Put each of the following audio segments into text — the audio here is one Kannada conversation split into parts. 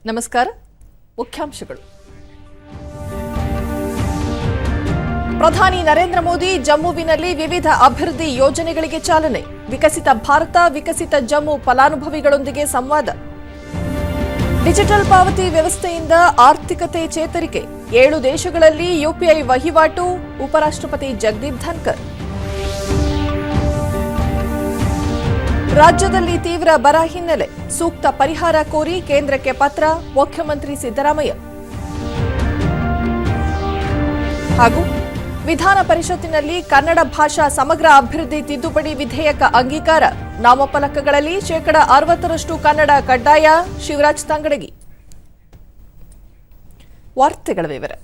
ನಮಸ್ಕಾರ. ಮುಖ್ಯಾಂಶಗಳು. ಪ್ರಧಾನಿ ನರೇಂದ್ರ ಮೋದಿ ಜಮ್ಮುವಿನಲ್ಲಿ ವಿವಿಧ ಅಭಿವೃದ್ಧಿ ಯೋಜನೆಗಳಿಗೆ ಚಾಲನೆ. ವಿಕಸಿತ ಭಾರತ, ವಿಕಸಿತ ಜಮ್ಮು ಫಲಾನುಭವಿಗಳೊಂದಿಗೆ ಸಂವಾದ. ಡಿಜಿಟಲ್ ಪಾವತಿ ವ್ಯವಸ್ಥೆಯಿಂದ ಆರ್ಥಿಕತೆ ಚೇತರಿಕೆ. 7 ದೇಶಗಳಲ್ಲಿ ಯುಪಿಐ ವಹಿವಾಟು. ಉಪರಾಷ್ಟ್ರಪತಿ ಜಗದೀಪ್ ಧನ್ಕರ್. ರಾಜ್ಯದಲ್ಲಿ ತೀವ್ರ ಬರ ಹಿನ್ನೆಲೆ ಸೂಕ್ತ ಪರಿಹಾರ ಕೋರಿ ಕೇಂದ್ರಕ್ಕೆ ಪತ್ರ. ಮುಖ್ಯಮಂತ್ರಿ ಸಿದ್ದರಾಮಯ್ಯ. ಹಾಗೂ ವಿಧಾನ ಪರಿಷತ್ತಿನಲ್ಲಿ ಕನ್ನಡ ಭಾಷಾ ಸಮಗ್ರ ಅಭಿವೃದ್ಧಿ ತಿದ್ದುಪಡಿ ವಿಧೇಯಕ ಅಂಗೀಕಾರ. ನಾಮಫಲಕಗಳಲ್ಲಿ 60% ಕನ್ನಡ ಕಡ್ಡಾಯ. ಶಿವರಾಜ್ ತಂಗಡಗಿ. ವಾರ್ತೆಗಳ ವಿವರ.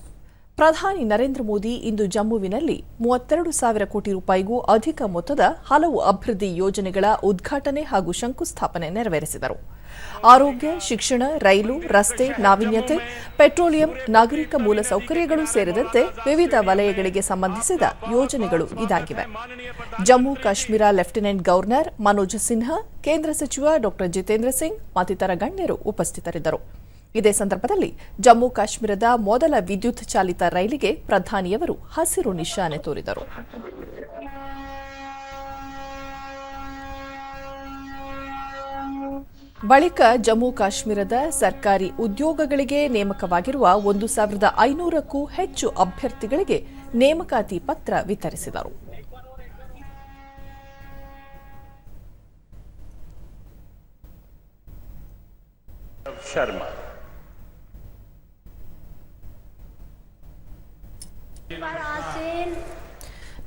ಪ್ರಧಾನಿ ನರೇಂದ್ರ ಮೋದಿ ಇಂದು ಜಮ್ಮುವಿನಲ್ಲಿ 32,000 ಕೋಟಿ ರೂಪಾಯಿಗೂ ಅಧಿಕ ಮೊತ್ತದ ಹಲವು ಅಭಿವೃದ್ಧಿ ಯೋಜನೆಗಳ ಉದ್ಘಾಟನೆ ಹಾಗೂ ಶಂಕುಸ್ಥಾಪನೆ ನೆರವೇರಿಸಿದರು. ಆರೋಗ್ಯ, ಶಿಕ್ಷಣ, ರೈಲು, ರಸ್ತೆ, ನಾವೀನ್ಯತೆ, ಪೆಟ್ರೋಲಿಯಂ, ನಾಗರಿಕ ಮೂಲಸೌಕರ್ಯಗಳು ಸೇರಿದಂತೆ ವಿವಿಧ ವಲಯಗಳಿಗೆ ಸಂಬಂಧಿಸಿದ ಯೋಜನೆಗಳು ಇದಾಗಿವೆ. ಜಮ್ಮು ಕಾಶ್ಮೀರ ಲೆಫ್ಟಿನೆಂಟ್ ಗವರ್ನರ್ ಮನೋಜ್ ಸಿನ್ಹಾ, ಕೇಂದ್ರ ಸಚಿವ ಡಾ ಜಿತೇಂದ್ರ ಸಿಂಗ್ ಮತ್ತಿತರ ಗಣ್ಯರು ಉಪಸ್ಥಿತರಿದ್ದರು. ಇದೇ ಸಂದರ್ಭದಲ್ಲಿ ಜಮ್ಮು ಕಾಶ್ಮೀರದ ಮೊದಲ ವಿದ್ಯುತ್ ಚಾಲಿತ ರೈಲಿಗೆ ಪ್ರಧಾನಿಯವರು ಹಸಿರು ನಿಶಾನೆ ತೋರಿದರು. ಬಳಿಕ ಜಮ್ಮು ಕಾಶ್ಮೀರದ ಸರ್ಕಾರಿ ಉದ್ಯೋಗಗಳಿಗೆ ನೇಮಕವಾಗಿರುವ 1,500ಕ್ಕೂ ಹೆಚ್ಚು ಅಭ್ಯರ್ಥಿಗಳಿಗೆ ನೇಮಕಾತಿ ಪತ್ರ ವಿತರಿಸಿದರು.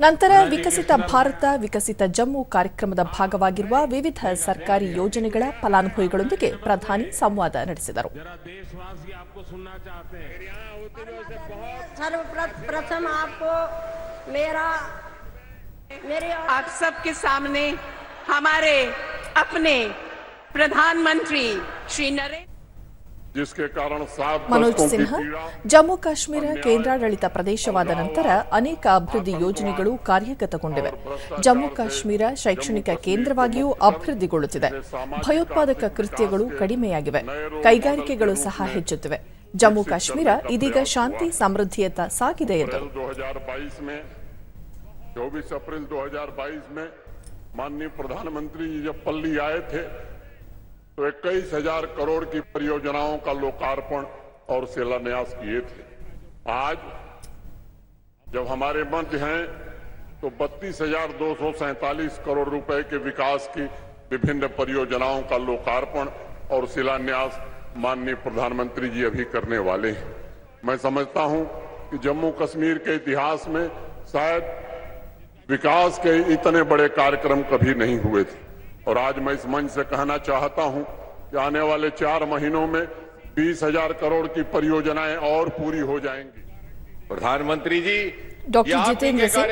ನಂತರ ವಿಕಸಿತ ಭಾರತ, ವಿಕಸಿತ ಜಮ್ಮು ಕಾರ್ಯಕ್ರಮದ ಭಾಗವಾಗಿರುವ ವಿವಿಧ ಸರ್ಕಾರಿ ಯೋಜನೆಗಳ ಫಲಾನುಭವಿಗಳೊಂದಿಗೆ ಪ್ರಧಾನಿ ಸಂವಾದ ನಡೆಸಿದರು. सर्वप्रथम आपको आप सबके सामने हमारे अपने प्रधानमंत्री श्री नरेंद्र ಮನೋಜ್ ಸಿನ್ಹಾ, ಜಮ್ಮು ಕಾಶ್ಮೀರ ಕೇಂದ್ರಾಡಳಿತ ಪ್ರದೇಶವಾದ ನಂತರ ಅನೇಕ ಅಭಿವೃದ್ಧಿ ಯೋಜನೆಗಳು ಕಾರ್ಯಗತಗೊಂಡಿವೆ. ಜಮ್ಮು ಕಾಶ್ಮೀರ ಶೈಕ್ಷಣಿಕ ಕೇಂದ್ರವಾಗಿಯೂ ಅಭಿವೃದ್ಧಿಗೊಳ್ಳುತ್ತಿದೆ. ಭಯೋತ್ಪಾದಕ ಕೃತ್ಯಗಳು ಕಡಿಮೆಯಾಗಿವೆ. ಕೈಗಾರಿಕೆಗಳು ಸಹ ಹೆಚ್ಚುತ್ತಿವೆ. ಜಮ್ಮು ಕಾಶ್ಮೀರ ಇದೀಗ ಶಾಂತಿ ಸಮೃದ್ಧಿಯತ್ತ ಸಾಗಿದೆ ಎಂದರು. 24 अप्रैल 2022 में माननीय प्रधानमंत्री जी जब पल्ली आए थे तो 21,000 करोड़ की परियोजनाओं का लोकार्पण और शिलान्यास किए थे. आज जब हमारे मंच हैं तो 32,247 करोड़ रुपए के विकास की विभिन्न परियोजनाओं का लोकार्पण और शिलान्यास माननीय प्रधानमंत्री जी अभी करने वाले हैं. मैं समझता हूं कि जम्मू कश्मीर के इतिहास में शायद विकास के इतने बड़े कार्यक्रम कभी नहीं हुए थे और आज मैं इस मंच से कहना चाहता हूं कि आने वाले 4 महीनों में 20,000 करोड़ की परियोजनाएं और पूरी हो जाएंगी. प्रधानमंत्री जी ಡಾ ಜಿತೇಂದ್ರ ಸಿಂಗ್,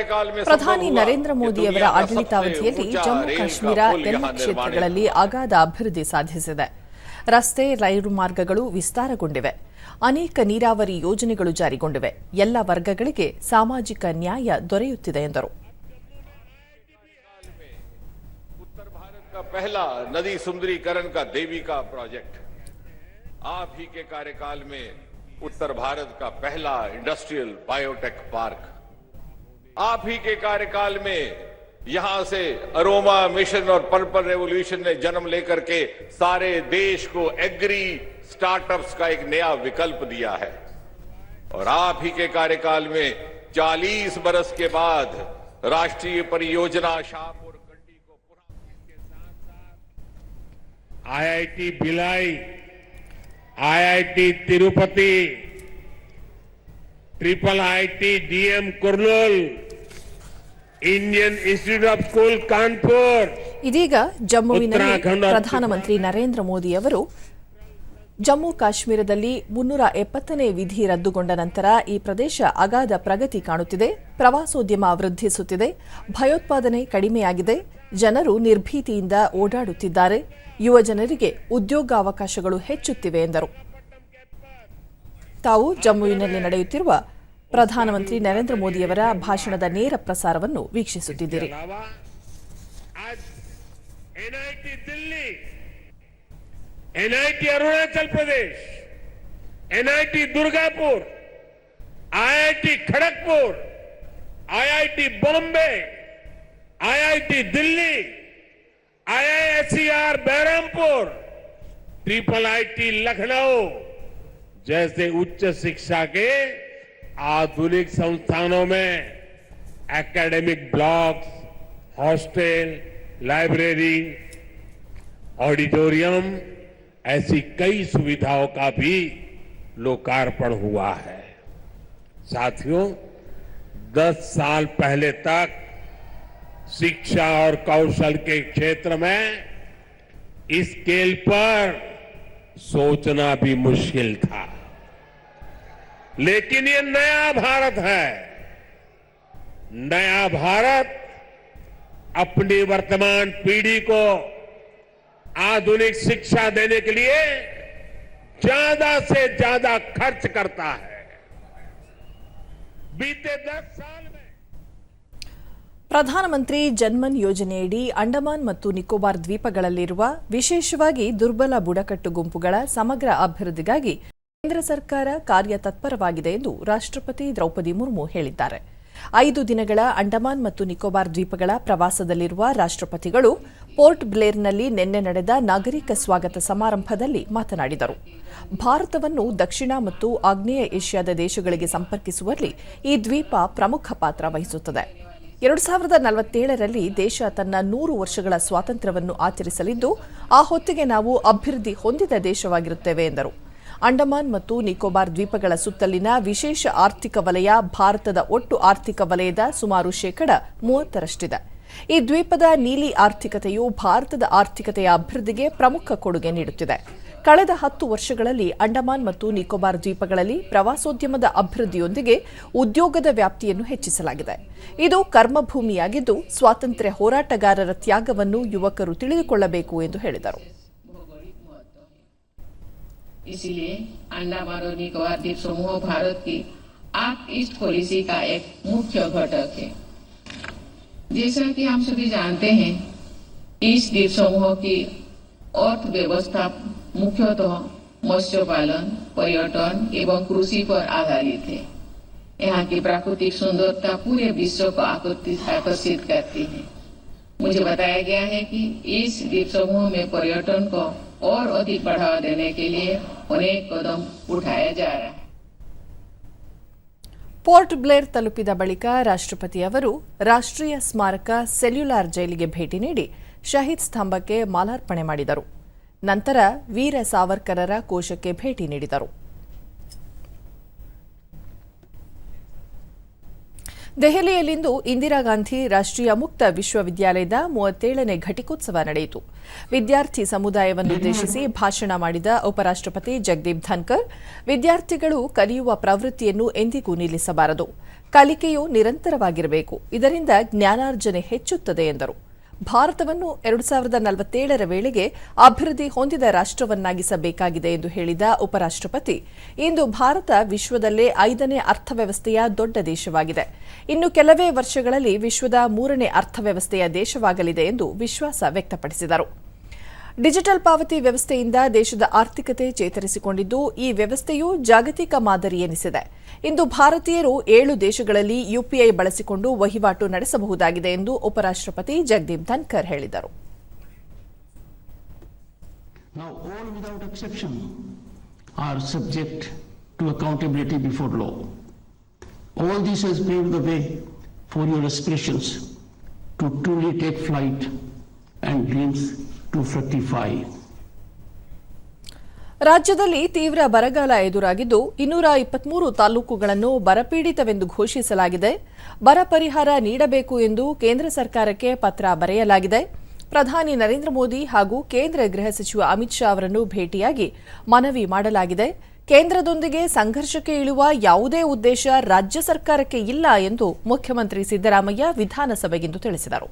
ಪ್ರಧಾನಿ ನರೇಂದ್ರ ಮೋದಿಯವರ ಆಡಳಿತಾವಧಿಯಲ್ಲಿ ಜಮ್ಮು ಕಾಶ್ಮೀರ ಎಲ್ಲ ಕ್ಷೇತ್ರಗಳಲ್ಲಿ ಅಗಾಧ ಅಭಿವೃದ್ಧಿ ಸಾಧಿಸಿದೆ. ರಸ್ತೆ, ರೈಲು ಮಾರ್ಗಗಳು ವಿಸ್ತಾರಗೊಂಡಿವೆ. ಅನೇಕ ನೀರಾವರಿ ಯೋಜನೆಗಳು ಜಾರಿಗೊಂಡಿವೆ. ಎಲ್ಲ ವರ್ಗಗಳಿಗೆ ಸಾಮಾಜಿಕ ನ್ಯಾಯ ದೊರೆಯುತ್ತಿದೆ ಎಂದರು. पहला नदी सुंदरीकरण का देवी का प्रोजेक्ट, आप ही के कार्यकाल में उत्तर भारत का पहला इंडस्ट्रियल बायोटेक पार्क, आप ही के कार्यकाल में यहां से अरोमा मिशन और पर्पल रेवोल्यूशन ने जन्म लेकर के सारे देश को एग्री स्टार्टअप्स का एक नया विकल्प दिया है. और आप ही के कार्यकाल में 40 बरस के बाद राष्ट्रीय परियोजना Shahpur IIT Bhilai, IIT Tirupati, triple IIT DM Kurnool, Indian institute of school Kanpur. ಇದೀಗ ಜಮ್ಮುವಿನಲ್ಲಿ ಪ್ರಧಾನಮಂತ್ರಿ ನರೇಂದ್ರ ಮೋದಿ ಅವರು ಜಮ್ಮು ಕಾಶ್ಮೀರದಲ್ಲಿ 370ನೇ ವಿಧಿ ರದ್ದುಗೊಂಡ ನಂತರ ಈ ಪ್ರದೇಶ ಅಗಾಧ ಪ್ರಗತಿ ಕಾಣುತ್ತಿದೆ. ಪ್ರವಾಸೋದ್ಯಮ ವೃದ್ಧಿಸುತ್ತಿದೆ. ಭಯೋತ್ಪಾದನೆ ಕಡಿಮೆಯಾಗಿದೆ. ಜನರು ನಿರ್ಭೀತಿಯಿಂದ ಓಡಾಡುತ್ತಿದ್ದಾರೆ. ಯುವ ಜನರಿಗೆ ಉದ್ಯೋಗಾವಕಾಶಗಳು ಹೆಚ್ಚುತ್ತಿವೆ ಎಂದರು. ತಾವು ಜಮ್ಮುವಿನಲ್ಲಿ ನಡೆಯುತ್ತಿರುವ ಪ್ರಧಾನಮಂತ್ರಿ ನರೇಂದ್ರ ಮೋದಿಯವರ ಭಾಷಣದ ನೇರ ಪ್ರಸಾರವನ್ನು ವೀಕ್ಷಿಸುತ್ತಿದ್ದೀರಿ. NIT Arunachal Pradesh, NIT Durgapur, IIT Kharagpur, IIT Bombay, IIT Delhi, IISER Baharampur, IIT Lucknow जैसे उच्च शिक्षा के आधुनिक संस्थानों में academic blocks, hostel, library, auditorium ऐसी कई सुविधाओं का भी लोकार्पण हुआ है। साथियों, 10 साल पहले तक शिक्षा और कौशल के क्षेत्र में इस स्केल पर सोचना भी मुश्किल था, लेकिन ये नया भारत है। नया भारत अपनी वर्तमान पीढ़ी को आधुनिक शिक्षा देने के लिए ज्यादा से ज्यादा खर्च करता है। बीते 10 साल में ಪ್ರಧಾನಮಂತ್ರಿ ಜನ್ಮನ್ ಯೋಜನೆಯಡಿ ಅಂಡಮಾನ್ ಮತ್ತು ನಿಕೋಬಾರ್ ದ್ವೀಪಗಳಲ್ಲಿರುವ ವಿಶೇಷವಾಗಿ ದುರ್ಬಲ ಬುಡಕಟ್ಟು ಗುಂಪುಗಳ ಸಮಗ್ರ ಅಭಿವೃದ್ಧಿಗಾಗಿ ಕೇಂದ್ರ ಸರ್ಕಾರ ಕಾರ್ಯತತ್ಪರವಾಗಿದೆ ಎಂದು ರಾಷ್ಟ್ರಪತಿ ದ್ರೌಪದಿ ಮುರ್ಮು ಹೇಳಿದ್ದಾರೆ. 5 ದಿನಗಳ ಅಂಡಮಾನ್ ಮತ್ತು ನಿಕೋಬಾರ್ ದ್ವೀಪಗಳ ಪ್ರವಾಸದಲ್ಲಿರುವ ರಾಷ್ಟ್ರಪತಿಗಳು ಪೋರ್ಟ್ ಬ್ಲೇರ್ನಲ್ಲಿ ನಿನ್ನೆ ನಡೆದ ನಾಗರಿಕ ಸ್ವಾಗತ ಸಮಾರಂಭದಲ್ಲಿ ಮಾತನಾಡಿದರು. ಭಾರತವನ್ನು ದಕ್ಷಿಣ ಮತ್ತು ಆಗ್ನೇಯ ಏಷ್ಯಾದ ದೇಶಗಳಿಗೆ ಸಂಪರ್ಕಿಸುವಲ್ಲಿ ಈ ದ್ವೀಪ ಪ್ರಮುಖ ಪಾತ್ರ ವಹಿಸುತ್ತದೆ. 2047ರಲ್ಲಿ ದೇಶ ತನ್ನ 100 ವರ್ಷಗಳ ಸ್ವಾತಂತ್ರ್ಯವನ್ನು ಆಚರಿಸಲಿದ್ದು, ಆ ಹೊತ್ತಿಗೆ ನಾವು ಅಭಿವೃದ್ಧಿ ಹೊಂದಿದ ದೇಶವಾಗಿರುತ್ತೇವೆ ಎಂದರು. ಅಂಡಮಾನ್ ಮತ್ತು ನಿಕೋಬಾರ್ ದ್ವೀಪಗಳ ಸುತ್ತಲಿನ ವಿಶೇಷ ಆರ್ಥಿಕ ವಲಯ ಭಾರತದ ಒಟ್ಟು ಆರ್ಥಿಕ ವಲಯದ ಸುಮಾರು 30%ರಷ್ಟಿದೆ. ಈ ದ್ವೀಪದ ನೀಲಿ ಆರ್ಥಿಕತೆಯು ಭಾರತದ ಆರ್ಥಿಕತೆಯ ಅಭಿವೃದ್ಧಿಗೆ ಪ್ರಮುಖ ಕೊಡುಗೆ ನೀಡುತ್ತಿದೆ. ಕಳೆದ 10 ವರ್ಷಗಳಲ್ಲಿ ಅಂಡಮಾನ್ ಮತ್ತು ನಿಕೋಬಾರ್ ದ್ವೀಪಗಳಲ್ಲಿ ಪ್ರವಾಸೋದ್ಯಮದ ಅಭಿವೃದ್ಧಿಯೊಂದಿಗೆ ಉದ್ಯೋಗದ ವ್ಯಾಪ್ತಿಯನ್ನು ಹೆಚ್ಚಿಸಲಾಗಿದೆ. ಇದು ಕರ್ಮಭೂಮಿಯಾಗಿದ್ದು, ಸ್ವಾತಂತ್ರ್ಯ ಹೋರಾಟಗಾರರ ತ್ಯಾಗವನ್ನು ಯುವಕರು ತಿಳಿದುಕೊಳ್ಳಬೇಕು ಎಂದು ಹೇಳಿದರು. इसलिए अंडमान और निकोबार द्वीप समूह भारत की एक्ट ईस्ट पॉलिसी का एक मुख्य घटक है. जैसा कि हम सभी जानते हैं, ईस्ट द्वीप समूह की अर्थव्यवस्था मुख्यतः मत्स्य पालन, पर्यटन एवं कृषि पर आधारित है. यहाँ की प्राकृतिक सुंदरता पूरे विश्व को आकर्षित करती है. मुझे बताया गया है कि इस द्वीप समूह में पर्यटन को और अधिक बढ़ावा देने के लिए अनेक कदम उठाया जा रहा है. ಪೋರ್ಟ್ ಬ್ಲೇರ್ ತಲುಪಿದ ಬಳಿಕ ರಾಷ್ಟ್ರಪತಿ ಅವರು ರಾಷ್ಟ್ರೀಯ ಸ್ಮಾರಕ ಸೆಲ್ಯುಲಾರ್ ಜೈಲಿಗೆ ಭೇಟಿ ನೀಡಿ ಶಹೀದ್ ಸ್ತಂಭಕ್ಕೆ ಮಾಲಾರ್ಪಣೆ ಮಾಡಿದರು. ನಂತರ ವೀರ ಸಾವರ್ಕರರ ಕೋಶಕ್ಕೆ ಭೇಟಿ ನೀಡಿದರು. ದೆಹಲಿಯಲ್ಲಿಂದು ಇಂದಿರಾ ಗಾಂಧಿ ರಾಷ್ಟ್ರೀಯ ಮುಕ್ತ ವಿಶ್ವವಿದ್ಯಾಲಯದ 37ನೇ ಘಟಿಕೋತ್ಸವ ನಡೆಯಿತು. ವಿದ್ಯಾರ್ಥಿ ಸಮುದಾಯವನ್ನುದ್ದೇಶಿಸಿ ಭಾಷಣ ಮಾಡಿದ ಉಪರಾಷ್ಟ್ರಪತಿ ಜಗದೀಪ್ ಧನ್ಕರ್, ವಿದ್ಯಾರ್ಥಿಗಳು ಕಲಿಯುವ ಪ್ರವೃತ್ತಿಯನ್ನು ಎಂದಿಗೂ ನಿಲ್ಲಿಸಬಾರದು. ಕಲಿಕೆಯು ನಿರಂತರವಾಗಿರಬೇಕು. ಇದರಿಂದ ಜ್ಞಾನಾರ್ಜನೆ ಹೆಚ್ಚುತ್ತದೆ ಎಂದರು. ಭಾರತವನ್ನು 2047ರ ವೇಳೆಗೆ ಅಭಿವೃದ್ಧಿ ಹೊಂದಿದ ರಾಷ್ಟ್ರವನ್ನಾಗಿಸಬೇಕಾಗಿದೆ ಎಂದು ಹೇಳಿದ ಉಪರಾಷ್ಟ್ರಪತಿ, ಇಂದು ಭಾರತ ವಿಶ್ವದಲ್ಲೇ 5ನೇ ಅರ್ಥವ್ಯವಸ್ಥೆಯ ದೊಡ್ಡ ದೇಶವಾಗಿದೆ. ಇನ್ನು ಕೆಲವೇ ವರ್ಷಗಳಲ್ಲಿ ವಿಶ್ವದ 3ನೇ ಅರ್ಥವ್ಯವಸ್ಥೆಯ ದೇಶವಾಗಲಿದೆ ಎಂದು ವಿಶ್ವಾಸ ವ್ಯಕ್ತಪಡಿಸಿದರು. ಡಿಜಿಟಲ್ ಪಾವತಿ ವ್ಯವಸ್ಥೆಯಿಂದ ದೇಶದ ಆರ್ಥಿಕತೆ ಚೇತರಿಸಿಕೊಂಡಿದ್ದು, ಈ ವ್ಯವಸ್ಥೆಯು ಜಾಗತಿಕ ಮಾದರಿ ಎನಿಸಿದೆ. ಇಂದು ಭಾರತೀಯರು 7 ದೇಶಗಳಲ್ಲಿ ಯುಪಿಐ ಬಳಸಿಕೊಂಡು ವಹಿವಾಟು ನಡೆಸಬಹುದಾಗಿದೆ ಎಂದು ಉಪರಾಷ್ಟ್ರಪತಿ ಜಗದೀಪ್ ಧನ್ಕರ್ ಹೇಳಿದರು. Now all without exception are subject to accountability before law. All this has paved the way for your aspirations to truly take flight and dreams to fructify. ರಾಜ್ಯದಲ್ಲಿ ತೀವ್ರ ಬರಗಾಲ ಎದುರಾಗಿದ್ದು 223 ತಾಲೂಕುಗಳನ್ನು ಬರಪೀಡಿತವೆಂದು ಘೋಷಿಸಲಾಗಿದೆ. ಬರ ಪರಿಹಾರ ನೀಡಬೇಕು ಎಂದು ಕೇಂದ್ರ ಸರ್ಕಾರಕ್ಕೆ ಪತ್ರ ಬರೆಯಲಾಗಿದೆ. ಪ್ರಧಾನಿ ನರೇಂದ್ರ ಮೋದಿ ಹಾಗೂ ಕೇಂದ್ರ ಗೃಹ ಸಚಿವ ಅಮಿತ್ ಶಾ ಅವರನ್ನು ಭೇಟಿಯಾಗಿ ಮನವಿ ಮಾಡಲಾಗಿದೆ. ಕೇಂದ್ರದೊಂದಿಗೆ ಸಂಘರ್ಷಕ್ಕೆ ಇಳುವ ಯಾವುದೇ ಉದ್ದೇಶ ರಾಜ್ಯ ಸರ್ಕಾರಕ್ಕೆ ಇಲ್ಲ ಎಂದು ಮುಖ್ಯಮಂತ್ರಿ ಸಿದ್ದರಾಮಯ್ಯ ವಿಧಾನಸಭೆಗಿಂದು ತಿಳಿಸಿದರು.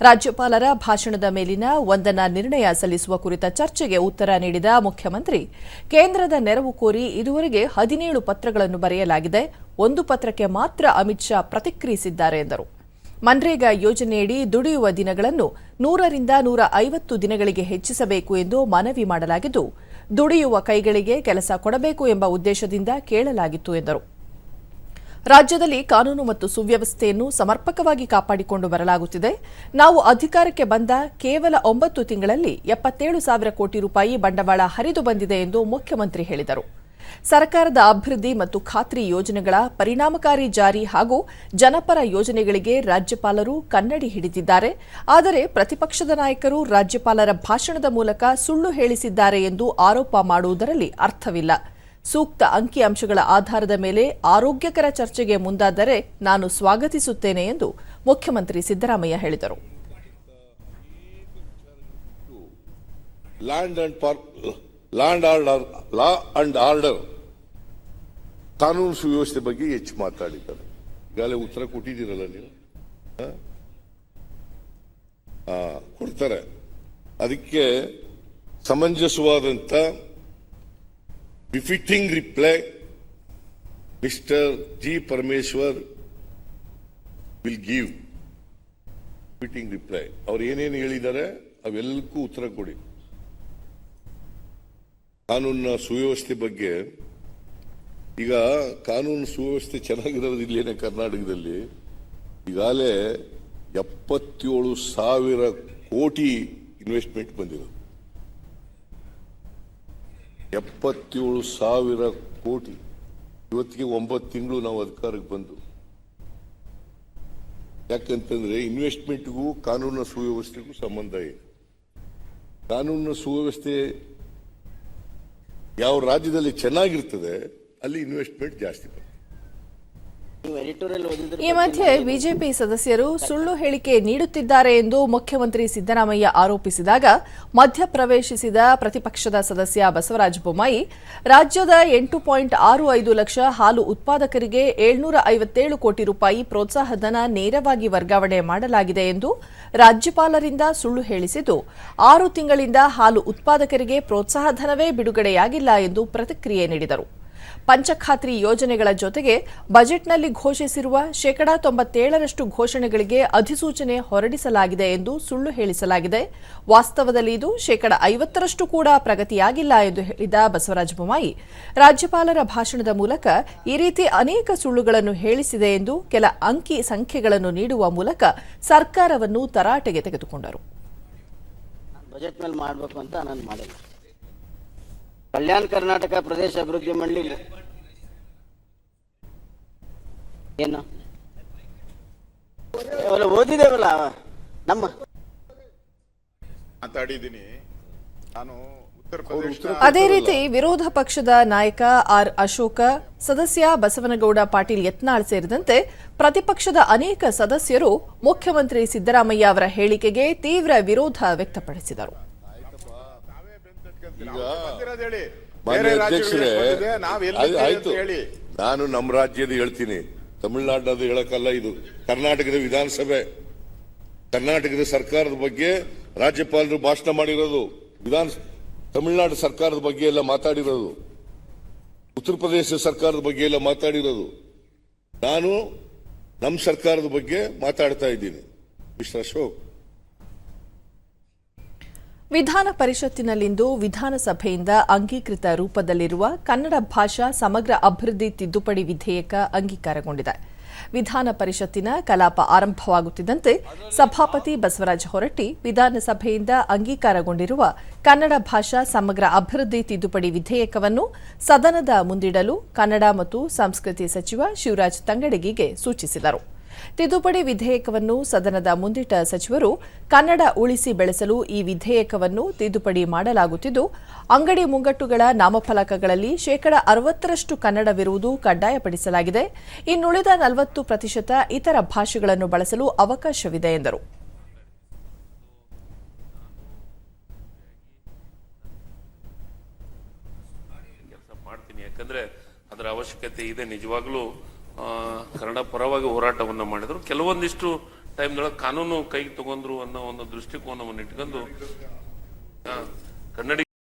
ರಾಜ್ಯಪಾಲರ ಭಾಷಣದ ಮೇಲಿನ ವಂದನಾ ನಿರ್ಣಯ ಸಲ್ಲಿಸುವ ಕುರಿತ ಚರ್ಚೆಗೆ ಉತ್ತರ ನೀಡಿದ ಮುಖ್ಯಮಂತ್ರಿ, ಕೇಂದ್ರದ ನೆರವು ಕೋರಿ ಇದುವರೆಗೆ 17 ಪತ್ರಗಳನ್ನು ಬರೆಯಲಾಗಿದೆ. 1 ಪತ್ರಕ್ಕೆ ಮಾತ್ರ ಅಮಿತ್ ಶಾ ಪ್ರತಿಕ್ರಿಯಿಸಿದ್ದಾರೆ ಎಂದರು. ಮನ್ರೇಗಾ ಯೋಜನೆಯಡಿ ದುಡಿಯುವ ದಿನಗಳನ್ನು 100ರಿಂದ 150 ದಿನಗಳಿಗೆ ಹೆಚ್ಚಿಸಬೇಕು ಎಂದು ಮನವಿ ಮಾಡಲಾಗಿದ್ದು, ದುಡಿಯುವ ಕೈಗಳಿಗೆ ಕೆಲಸ ಕೊಡಬೇಕು ಎಂಬ ಉದ್ದೇಶದಿಂದ ಕೇಳಲಾಗಿತ್ತು ಎಂದರು. ರಾಜ್ಯದಲ್ಲಿ ಕಾನೂನು ಮತ್ತು ಸುವ್ಯವಸ್ಥೆಯನ್ನು ಸಮರ್ಪಕವಾಗಿ ಕಾಪಾಡಿಕೊಂಡು ಬರಲಾಗುತ್ತಿದೆ. ನಾವು ಅಧಿಕಾರಕ್ಕೆ ಬಂದ ಕೇವಲ 9 ತಿಂಗಳಲ್ಲಿ 77,000 ಕೋಟಿ ರೂಪಾಯಿ ಬಂಡವಾಳ ಹರಿದು ಬಂದಿದೆ ಎಂದು ಮುಖ್ಯಮಂತ್ರಿ ಹೇಳಿದರು. ಸರ್ಕಾರದ ಅಭಿವೃದ್ಧಿ ಮತ್ತು ಖಾತ್ರಿ ಯೋಜನೆಗಳ ಪರಿಣಾಮಕಾರಿ ಜಾರಿ ಹಾಗೂ ಜನಪರ ಯೋಜನೆಗಳಿಗೆ ರಾಜ್ಯಪಾಲರು ಕನ್ನಡಿ ಹಿಡಿದಿದ್ದಾರೆ. ಆದರೆ ಪ್ರತಿಪಕ್ಷದ ನಾಯಕರು ರಾಜ್ಯಪಾಲರ ಭಾಷಣದ ಮೂಲಕ ಸುಳ್ಳು ಹೇಳಿಸಿದ್ದಾರೆ ಎಂದು ಆರೋಪ ಮಾಡುವುದರಲ್ಲಿ ಅರ್ಥವಿಲ್ಲ. ಸೂಕ್ತ ಅಂಕಿಅಂಶಗಳ ಆಧಾರದ ಮೇಲೆ ಆರೋಗ್ಯಕರ ಚರ್ಚೆಗೆ ಮುಂದಾದರೆ ನಾನು ಸ್ವಾಗತಿಸುತ್ತೇನೆ ಎಂದು ಮುಖ್ಯಮಂತ್ರಿ ಸಿದ್ದರಾಮಯ್ಯ ಹೇಳಿದರು. ಲಾ ಅಂಡ್ ಆರ್ಡರ್ ಕಾನೂನು ಸುವ್ಯವಸ್ಥೆ ಬಗ್ಗೆ ಹೆಚ್ಚು ಮಾತಾಡಿದ್ದಾರೆ. ಈಗಾಗಲೇ ಉತ್ತರ ಕೊಟ್ಟಿದ್ದೀರಲ್ಲ ನೀವು, ಕೊಡ್ತಾರೆ. ಅದಕ್ಕೆ ಸಮಂಜಸವಾದಂತ befitting reply mister G Parameshwar will give befitting reply. ಅವ್ರು ಏನೇನು ಹೇಳಿದ್ದಾರೆ ಅವೆಲ್ಲಕ್ಕೂ ಉತ್ತರ ಕೊಡಿ. ಕಾನೂನಿನ ಸುವ್ಯವಸ್ಥೆ ಬಗ್ಗೆ, ಈಗ ಕಾನೂನು ಸುವ್ಯವಸ್ಥೆ ಚೆನ್ನಾಗಿರೋದು ಇಲ್ಲೇನೆ ಕರ್ನಾಟಕದಲ್ಲಿ. ಈಗಾಗಲೇ 77,000 ಕೋಟಿ ಇನ್ವೆಸ್ಟ್ಮೆಂಟ್ ಬಂದಿರೋದು. 77,000 ಕೋಟಿ. ಇವತ್ತಿಗೆ 9 ತಿಂಗಳು ನಾವು ಅಧಿಕಾರಕ್ಕೆ ಬಂದು. ಯಾಕಂತಂದ್ರೆ ಇನ್ವೆಸ್ಟ್ಮೆಂಟ್ಗೂ ಕಾನೂನಿನ ಸುವ್ಯವಸ್ಥೆಗೂ ಸಂಬಂಧ ಇದೆ. ಕಾನೂನಿನ ಸುವ್ಯವಸ್ಥೆ ಯಾವ ರಾಜ್ಯದಲ್ಲಿ ಚೆನ್ನಾಗಿರ್ತದೆ ಅಲ್ಲಿ ಇನ್ವೆಸ್ಟ್ಮೆಂಟ್ ಜಾಸ್ತಿ ಬರ್ತದೆ. ಈ ಮಧ್ಯೆ ಬಿಜೆಪಿ ಸದಸ್ಯರು ಸುಳ್ಳು ಹೇಳಿಕೆ ನೀಡುತ್ತಿದ್ದಾರೆ ಎಂದು ಮುಖ್ಯಮಂತ್ರಿ ಸಿದ್ದರಾಮಯ್ಯ ಆರೋಪಿಸಿದಾಗ ಮಧ್ಯಪ್ರವೇಶಿಸಿದ ಪ್ರತಿಪಕ್ಷದ ಸದಸ್ಯ ಬಸವರಾಜ ಬೊಮ್ಮಾಯಿ, ರಾಜ್ಯದ 8.65 ಲಕ್ಷ ಹಾಲು ಉತ್ಪಾದಕರಿಗೆ 757 ಕೋಟಿ ರೂಪಾಯಿ ಪ್ರೋತ್ಸಾಹಧನ ನೇರವಾಗಿ ವರ್ಗಾವಣೆ ಮಾಡಲಾಗಿದೆ ಎಂದು ರಾಜ್ಯಪಾಲರಿಂದ ಸುಳ್ಳು ಹೇಳಿಸಿದ್ದು, 6 ತಿಂಗಳಿಂದ ಹಾಲು ಉತ್ಪಾದಕರಿಗೆ ಪ್ರೋತ್ಸಾಹಧನವೇ ಬಿಡುಗಡೆಯಾಗಿಲ್ಲ ಎಂದು ಪ್ರತಿಕ್ರಿಯೆ ನೀಡಿದರು. ಪಂಚಖಾತ್ರಿ ಯೋಜನೆಗಳ ಜೊತೆಗೆ ಬಜೆಟ್ನಲ್ಲಿ ಘೋಷಿಸಿರುವ 97% ಘೋಷಣೆಗಳಿಗೆ ಅಧಿಸೂಚನೆ ಹೊರಡಿಸಲಾಗಿದೆ ಎಂದು ಸುಳ್ಳು ಹೇಳಿಸಲಾಗಿದೆ. ವಾಸ್ತವದಲ್ಲಿ ಇದು 50% ಕೂಡ ಪ್ರಗತಿಯಾಗಿಲ್ಲ ಎಂದು ಹೇಳಿದ ಬಸವರಾಜ ಬೊಮ್ಮಾಯಿ, ರಾಜ್ಯಪಾಲರ ಭಾಷಣದ ಮೂಲಕ ಈ ರೀತಿ ಅನೇಕ ಸುಳ್ಳುಗಳನ್ನು ಹೇಳಿಸಿದೆ ಎಂದು ಕೆಲ ಅಂಕಿ ಸಂಖ್ಯೆಗಳನ್ನು ನೀಡುವ ಮೂಲಕ ಸರ್ಕಾರವನ್ನು ತರಾಟೆಗೆ ತೆಗೆದುಕೊಂಡರು. ಬಜೆಟ್ ಮೇಲೆ ಮಾಡಬೇಕು ಅಂತ ನಾನು ಮಾಡಿಲ್ಲ. ಕಲ್ಯಾಣ ಕರ್ನಾಟಕ ಪ್ರದೇಶ ಅಭಿವೃದ್ಧಿ ಮಂಡಳಿ ಏನು ಓದಿದೇವಲ್ಲ ನಮ್ಮ ಮಾತಾಡಿದ್ದೀನಿ ನಾನು. ಉತ್ತರ ಪ್ರದೇಶ ಅದೇ ರೀತಿ ವಿರೋಧ ಪಕ್ಷದ ನಾಯಕ ಆರ್ ಅಶೋಕ, ಸದಸ್ಯ ಬಸವನಗೌಡ ಪಾಟೀಲ್ ಯತ್ನಾಳ್ ಸೇರಿದಂತೆ ಪ್ರತಿಪಕ್ಷದ ಅನೇಕ ಸದಸ್ಯರು ಮುಖ್ಯಮಂತ್ರಿ ಸಿದ್ದರಾಮಯ್ಯ ಅವರ ಹೇಳಿಕೆಗೆ ತೀವ್ರ ವಿರೋಧ ವ್ಯಕ್ತಪಡಿಸಿದರು. ಈಗ ಮಾನ್ಯ ಅಧ್ಯಕ್ಷರೇ, ಆಯ್ತು, ನಾನು ನಮ್ಮ ರಾಜ್ಯದ ಹೇಳ್ತೀನಿ, ತಮಿಳುನಾಡಿನದು ಹೇಳಕ್ಕಲ್ಲ. ಇದು ಕರ್ನಾಟಕದ ವಿಧಾನಸಭೆ, ಕರ್ನಾಟಕದ ಸರ್ಕಾರದ ಬಗ್ಗೆ ರಾಜ್ಯಪಾಲರು ಭಾಷಣ ಮಾಡಿರೋದು, ತಮಿಳುನಾಡು ಸರ್ಕಾರದ ಬಗ್ಗೆ ಎಲ್ಲ ಮಾತಾಡಿರೋದು, ಉತ್ತರ ಪ್ರದೇಶ ಸರ್ಕಾರದ ಬಗ್ಗೆ ಎಲ್ಲ ಮಾತಾಡಿರೋದು. ನಾನು ನಮ್ಮ ಸರ್ಕಾರದ ಬಗ್ಗೆ ಮಾತಾಡ್ತಾ ಇದ್ದೀನಿ. ಮಿಸ್ಟರ್ ಅಶೋಕ್, ವಿಧಾನ ಪರಿಷತ್ತಿನಲ್ಲಿಂದು ವಿಧಾನಸಭೆಯಿಂದ ಅಂಗೀಕೃತ ರೂಪದಲ್ಲಿರುವ ಕನ್ನಡ ಭಾಷಾ ಸಮಗ್ರ ಅಭಿವೃದ್ಧಿ ತಿದ್ದುಪಡಿ ವಿಧೇಯಕ ಅಂಗೀಕಾರಗೊಂಡಿದೆ. ವಿಧಾನ ಪರಿಷತ್ತಿನ ಕಲಾಪ ಆರಂಭವಾಗುತ್ತಿದ್ದಂತೆ ಸಭಾಪತಿ ಬಸವರಾಜ ಹೊರಟ್ಟಿ ವಿಧಾನಸಭೆಯಿಂದ ಅಂಗೀಕಾರಗೊಂಡಿರುವ ಕನ್ನಡ ಭಾಷಾ ಸಮಗ್ರ ಅಭಿವೃದ್ಧಿ ತಿದ್ದುಪಡಿ ವಿಧೇಯಕವನ್ನು ಸದನದ ಮುಂದಿಡಲು ಕನ್ನಡ ಮತ್ತು ಸಂಸ್ಕೃತಿ ಸಚಿವ ಶಿವರಾಜ್ ತಂಗಡಗಿಗೆ ಸೂಚಿಸಿದರು. ತಿದ್ದುಪಡಿ ವಿಧೇಯಕವನ್ನು ಸದನದ ಮುಂದಿಟ್ಟ ಸಚಿವರು, ಕನ್ನಡ ಉಳಿಸಿ ಬೆಳೆಸಲು ಈ ವಿಧೇಯಕವನ್ನು ತಿದ್ದುಪಡಿ ಮಾಡಲಾಗುತ್ತಿದ್ದು, ಅಂಗಡಿ ಮುಂಗಟ್ಟುಗಳ ನಾಮಫಲಕಗಳಲ್ಲಿ 60% ಕನ್ನಡವಿರುವುದು ಕಡ್ಡಾಯಪಡಿಸಲಾಗಿದೆ. ಇನ್ನುಳಿದ 40% ಇತರ ಭಾಷೆಗಳನ್ನು ಬಳಸಲು ಅವಕಾಶವಿದೆ ಎಂದರು. ಯಾಕಂದ್ರೆ ಅದರ ಅವಶ್ಯಕತೆ ಇದೆ. ನಿಜವಾಗ್ಲೂ ಕನ್ನಡ ಪರವಾಗಿ ಹೋರಾಟವನ್ನ ಮಾಡಿದ್ರು. ಕೆಲವೊಂದಿಷ್ಟು ಟೈಮ್ದೊಳಗೆ ಕಾನೂನು ಕೈಗೆ ತಗೊಂಡ್ರು ಅನ್ನೋ ಒಂದು ದೃಷ್ಟಿಕೋನವನ್ನು ಇಟ್ಕೊಂಡು ಕನ್ನಡ